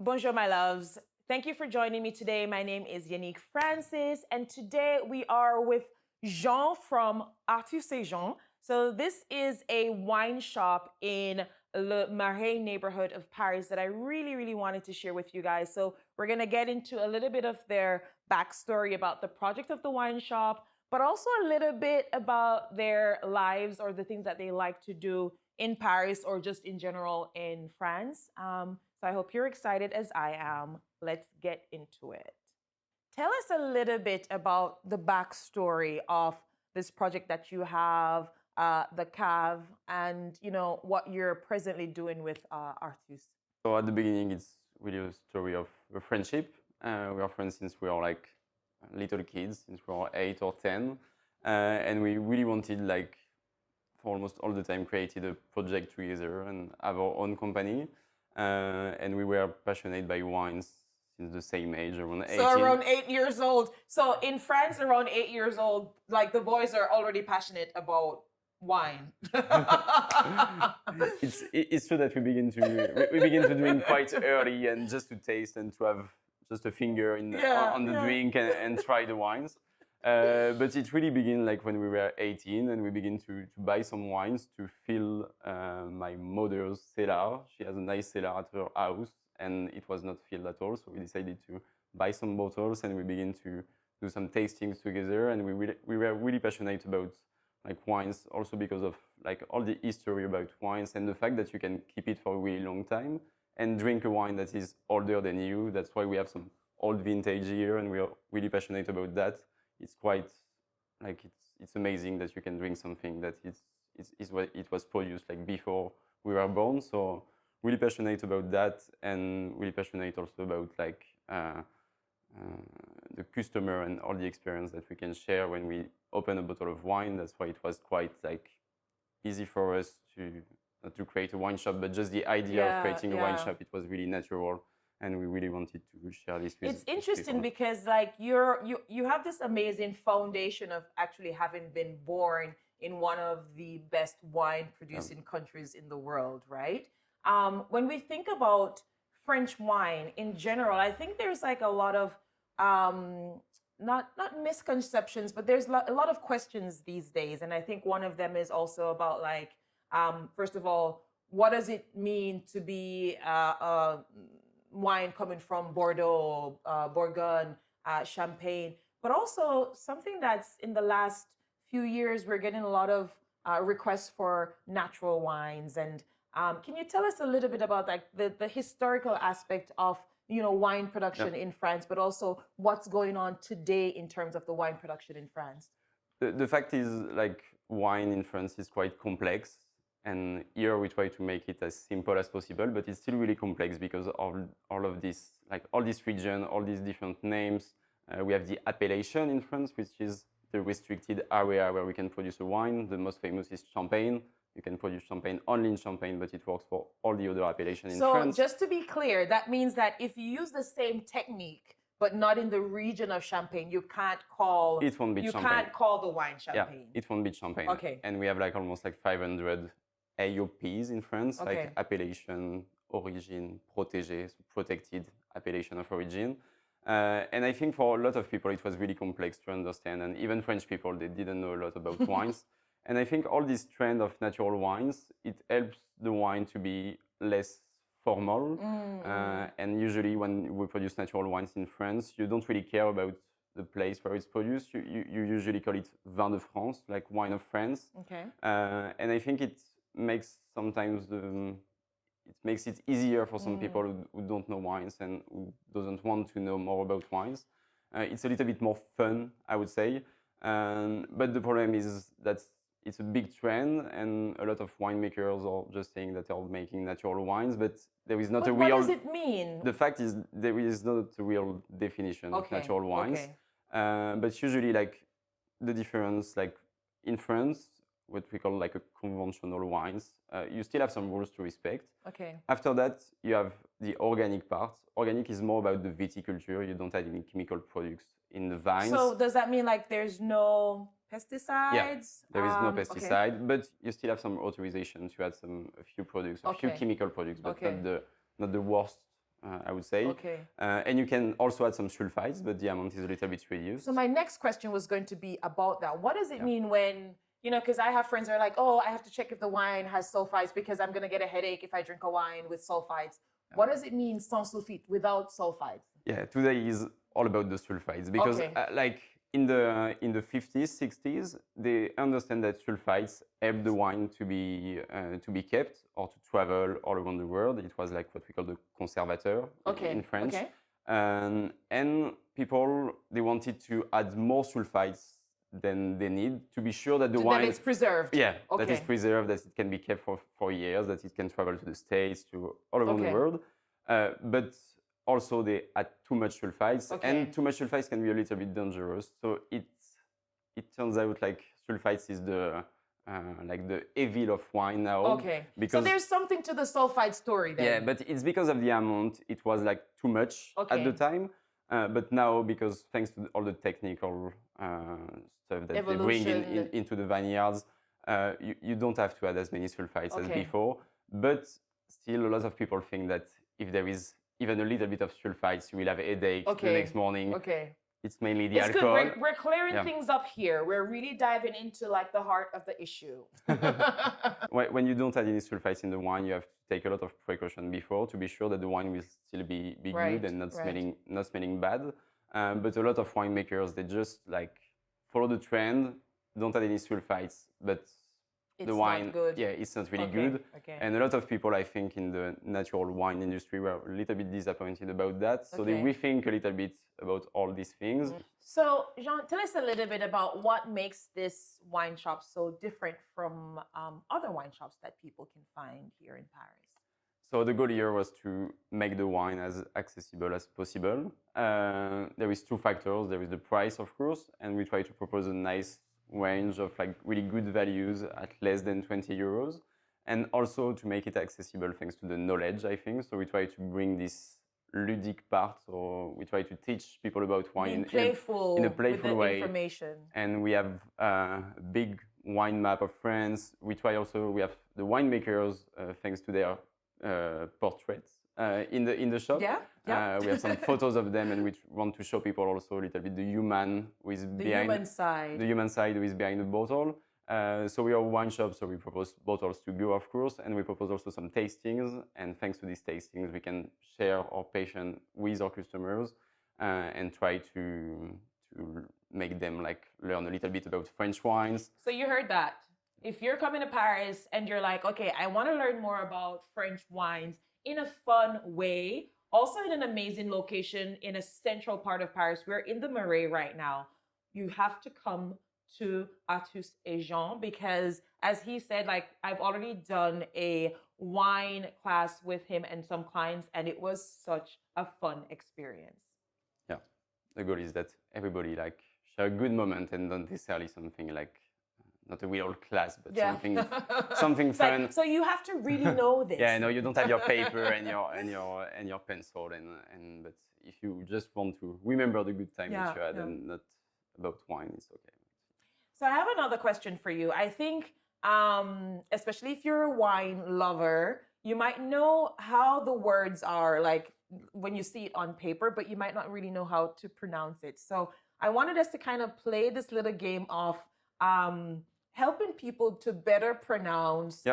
Bonjour, my loves. Thank you for joining me today. My name is Yanique Francis, and today we are with Jean from Arthus Jean. So this is a wine shop in the Marais neighborhood of Paris that I really wanted to share with you guys. So we're gonna get into a little bit of their backstory about the project of the wine shop, but also a little bit about their lives or the things that they like to do in Paris or just in general in France. So I hope you're excited as I am. Let's get into it. Tell us a little bit about the backstory of this project that you have, the Cave, and what you're presently doing with Arthus. So at the beginning, it's really a story of a friendship. We are friends since we are like little kids, since we are 8 or 10, and we really wanted for almost all the time created a project together and have our own company. And we were passionate by wines since the same age, around 18. So around 8 years old. So in France, around 8 years old, like the boys are already passionate about wine. It's true that we begin to drink quite early and just to taste and to have just a finger on the drink and try the wines. But it really began like when we were 18 and we began to buy some wines to fill my mother's cellar. She has a nice cellar at her house and it was not filled at all. So we decided to buy some bottles and we began to do some tastings together. And we were really passionate about like wines also because of like all the history about wines and the fact that you can keep it for a really long time and drink a wine that is older than you. That's why we have some old vintage here and we are really passionate about that. It's quite like it's amazing that you can drink something that is what it was produced like before we were born. So really passionate about that and really passionate also about like the customer and all the experience that we can share when we open a bottle of wine. That's why it was quite like easy for us to not to create a wine shop, but just the idea of creating a wine shop. It was really natural. And we really wanted to share this with. It's interesting because like you have this amazing foundation of actually having been born in one of the best wine producing countries in the world, right? When we think about French wine in general, I think there's like a lot of not misconceptions, but there's a lot of questions these days, and I think one of them is also about like first of all, what does it mean to be wine coming from Bordeaux, Bourgogne, Champagne, but also something that's in the last few years, we're getting a lot of requests for natural wines. And can you tell us a little bit about like the historical aspect of wine production in France, but also what's going on today in terms of the wine production in France? The fact is like wine in France is quite complex. And here we try to make it as simple as possible, but it's still really complex because of all of this, like all this region, all these different names. We have the appellation in France, which is the restricted area where we can produce a wine. The most famous is Champagne. You can produce Champagne only in Champagne, but it works for all the other appellations in France. So just to be clear, that means that if you use the same technique, but not in the region of Champagne, you can't call it won't be Champagne. You can't call the wine Champagne. Yeah, it won't be Champagne. Okay. And we have like almost like 500 AOPs in France, like appellation, origin, protégé, so protected appellation of origin. And I think for a lot of people, it was really complex to understand. And even French people, they didn't know a lot about wines. And I think all this trend of natural wines, it helps the wine to be less formal. And usually when we produce natural wines in France, you don't really care about the place where it's produced. You usually call it vin de France, like wine of France. Okay. And I think it makes sometimes it makes it easier for some people who don't know wines and who doesn't want to know more about wines. It's a little bit more fun, I would say. But the problem is that it's a big trend and a lot of winemakers are just saying that they're making natural wines, but there is not a real... What does it mean? The fact is there is not a real definition of natural wines. But usually like the difference like in France, what we call like a conventional wines. You still have some rules to respect. Okay. After that, you have the organic part. Organic is more about the viticulture. You don't have any chemical products in the vines. So does that mean like there's no pesticides? Yeah, there is no pesticide, but you still have some authorizations to add a few products, a few chemical products, but not the worst I would say. Okay. And you can also add some sulfites, but the amount is a little bit reduced. So my next question was going to be about that. What does it mean when, because I have friends that are like, oh, I have to check if the wine has sulfites because I'm going to get a headache if I drink a wine with sulfites. What does it mean sans sulfite, without sulfites? Yeah, today is all about the sulfites because like in the 50s, 60s, they understand that sulfites help the wine to be kept or to travel all around the world. It was like what we call the conservateur in French. Okay. And people, they wanted to add more sulfites than they need to be sure that the wine... That it's preserved. Yeah, that it's preserved, that it can be kept for years, that it can travel to the States, to all around the world. But also they add too much sulfites, and too much sulfites can be a little bit dangerous. So it turns out like sulfites is the evil of wine now. Okay. Because so there's something to the sulfite story then. Yeah, but it's because of the amount. It was like too much at the time. But now, because thanks to all the technical stuff that they bring into the vineyards, you don't have to add as many sulfites as before. But still, a lot of people think that if there is even a little bit of sulfites, you will have a headache the next morning. It's mainly the alcohol. Good. We're clearing things up here. We're really diving into like the heart of the issue. When you don't add any sulfites in the wine, you have to take a lot of precaution before to be sure that the wine will still be good and not smelling bad. But a lot of winemakers, they just like follow the trend, don't add any sulfites, but it's the wine, not good. It's not really good. And a lot of people, I think, in the natural wine industry were a little bit disappointed about that. So they rethink a little bit about all these things. So, Jean, tell us a little bit about what makes this wine shop so different from other wine shops that people can find here in Paris. So the goal here was to make the wine as accessible as possible. There is two factors. There is the price, of course, and we try to propose a nice range of like really good values at less than 20 euros. And also to make it accessible thanks to the knowledge, I think. So we try to bring this ludic part, or we try to teach people about wine in a playful way. Information. And we have a big wine map of France. We have the winemakers, thanks to their portraits in the shop. We have some photos of them, and we want to show people also a little bit the human who is behind the human side who is behind the bottle. So we are a wine shop, so we propose bottles to go, of course, and we propose also some tastings. And thanks to these tastings, we can share our passion with our customers and try to make them like learn a little bit about French wines. So you heard that. If you're coming to Paris and you're like, okay, I want to learn more about French wines in a fun way, also in an amazing location in a central part of Paris, we're in the Marais right now. You have to come to Arthus Jean because, as he said, like I've already done a wine class with him and some clients, and it was such a fun experience. Yeah, the goal is that everybody like share a good moment and don't necessarily something like not a real class, but something fun. Like, so you have to really know this. No, you don't have your paper and your pencil, and but if you just want to remember the good time that you had and not about wine, it's okay. So I have another question for you. I think, especially if you're a wine lover, you might know how the words are like when you see it on paper, but you might not really know how to pronounce it. So I wanted us to kind of play this little game of helping people to better pronounce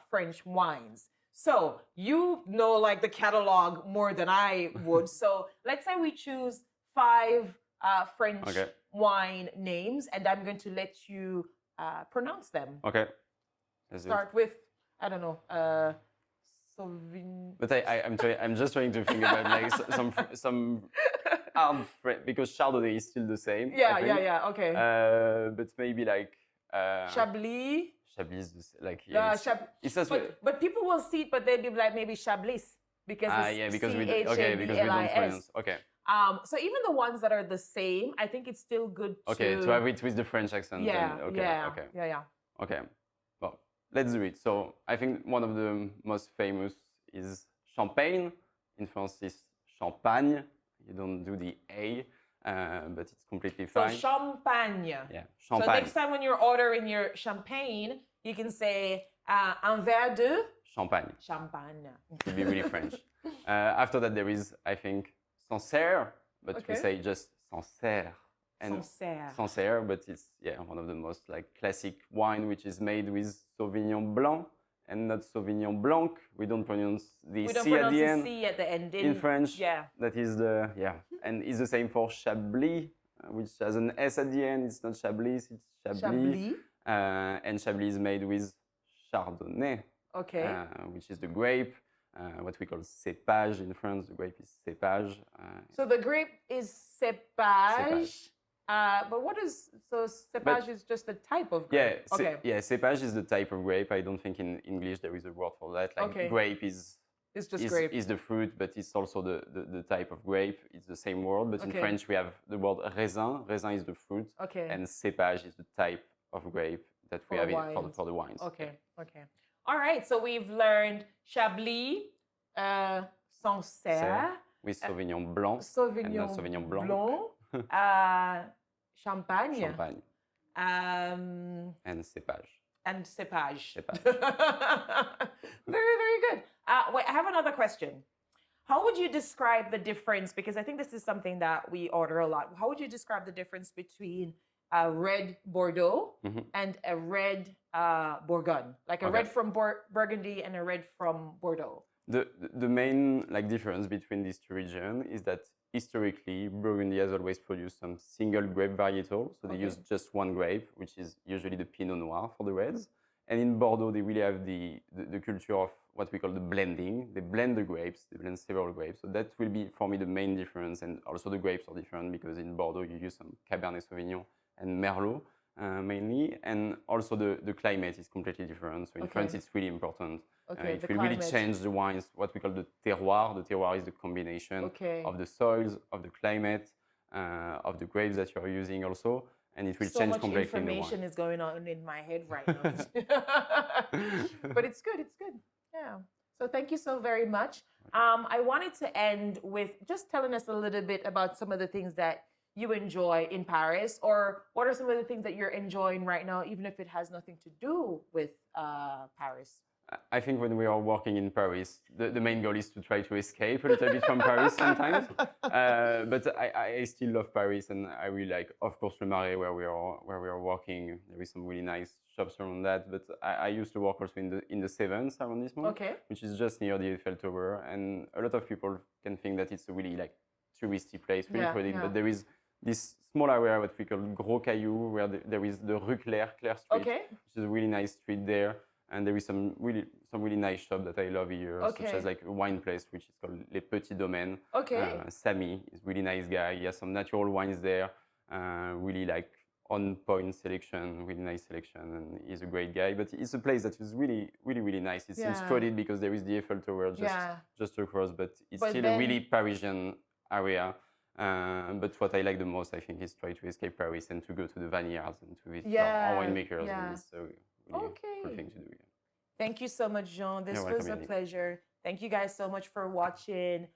French wines. So you know like the catalog more than I would. So let's say we choose 5 French wine names, and I'm going to let you pronounce them. Okay. Start with, I don't know, Sauvignon. But I'm just trying to think about like some hard French, because Chardonnay is still the same. Okay. But maybe like Chablis. Chablis is like but people will see it, but they'll be like maybe Chablis because it's because we don't pronounce. Okay. So even the ones that are the same, I think it's still good to have it with the French accent. Okay. Well, let's do it. So I think one of the most famous is Champagne. In France, it's Champagne. You don't do the A, but it's completely fine. So Champagne. Yeah, Champagne. So next time when you're ordering your champagne, you can say un verre de Champagne. Champagne. To be really French. After that, there is, I think, Sancerre, but we Okay. say just Sancerre. And Sancerre. Sancerre, but it's one of the most like classic wine, which is made with Sauvignon Blanc and not Sauvignon Blanc. We don't pronounce the We don't C at pronounce the the end. C at the end. In French, Yeah. that is the, and it's the same for Chablis, which has an S at the end. It's not Chablis, it's Chablis. Chablis. And Chablis is made with Chardonnay, Okay. which is the grape, what we call cépage in France. The grape is cépage. So the grape is cépage. But what is, so cépage is just a type of grape? Cépage is the type of grape. I don't think in English there is a word for that. Like grape is it's just grape. Is the fruit, but it's also the type of grape. It's the same word, but in French we have the word raisin. Raisin is the fruit, and cépage is the type of grape that we have for the wines. Okay. All right, so we've learned Chablis, Sancerre, with Sauvignon Blanc, and not Sauvignon Blanc. Champagne. And cépage. And cépage. Very, very good. Wait, I have another question. How would you describe the difference? Because I think this is something that we order a lot. How would you describe the difference between a red Bordeaux and a red Bourgogne? Like a red from Burgundy and a red from Bordeaux. The main difference between these two regions is that historically, Burgundy has always produced some single grape varietal. So they use just one grape, which is usually the Pinot Noir for the reds. And in Bordeaux, they really have the culture of what we call the blending. They blend the grapes, they blend several grapes. So that will be, for me, the main difference. And also the grapes are different because in Bordeaux, you use some Cabernet Sauvignon and Merlot mainly. And also the climate is completely different. So in France, it's really important. It will really change the wines, what we call the terroir. The terroir is the combination of the soils, of the climate, of the grapes that you're using also. And it will change completely the wine. So much information is going on in my head right now. But it's good, Yeah. So thank you so very much. I wanted to end with just telling us a little bit about some of the things that you enjoy in Paris, or what are some of the things that you're enjoying right now, even if it has nothing to do with Paris? I think when we are working in Paris, the main goal is to try to escape a little bit from Paris sometimes. But I still love Paris, and I really like, of course, Le Marais, where we are working. There is some really nice shops around that. But I used to work also in the 7th arrondissement, which is just near the Eiffel Tower. And a lot of people can think that it's a really touristy place, really crowded. But there is this small area, what we call Gros Caillou, where there is the Rue Claire Street, which is a really nice street there. And there is some really nice shop that I love here, such as a wine place which is called Les Petits Domaines. Samy is a really nice guy. He has some natural wines there, really on-point selection, really nice selection, and he's a great guy. But it's a place that is really, really, really nice. It seems crowded because there is the Eiffel Tower just across, but it's still a really Parisian area. But what I like the most, I think, is try to escape Paris and to go to the vineyards and to visit our winemakers. And it's a really cool thing to do. Thank you so much, Jean. This was a pleasure. Thank you guys so much for watching.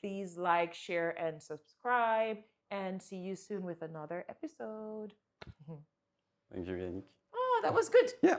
Please like, share, and subscribe. And see you soon with another episode. Thank you, Yanique. Oh, that was good. Yeah.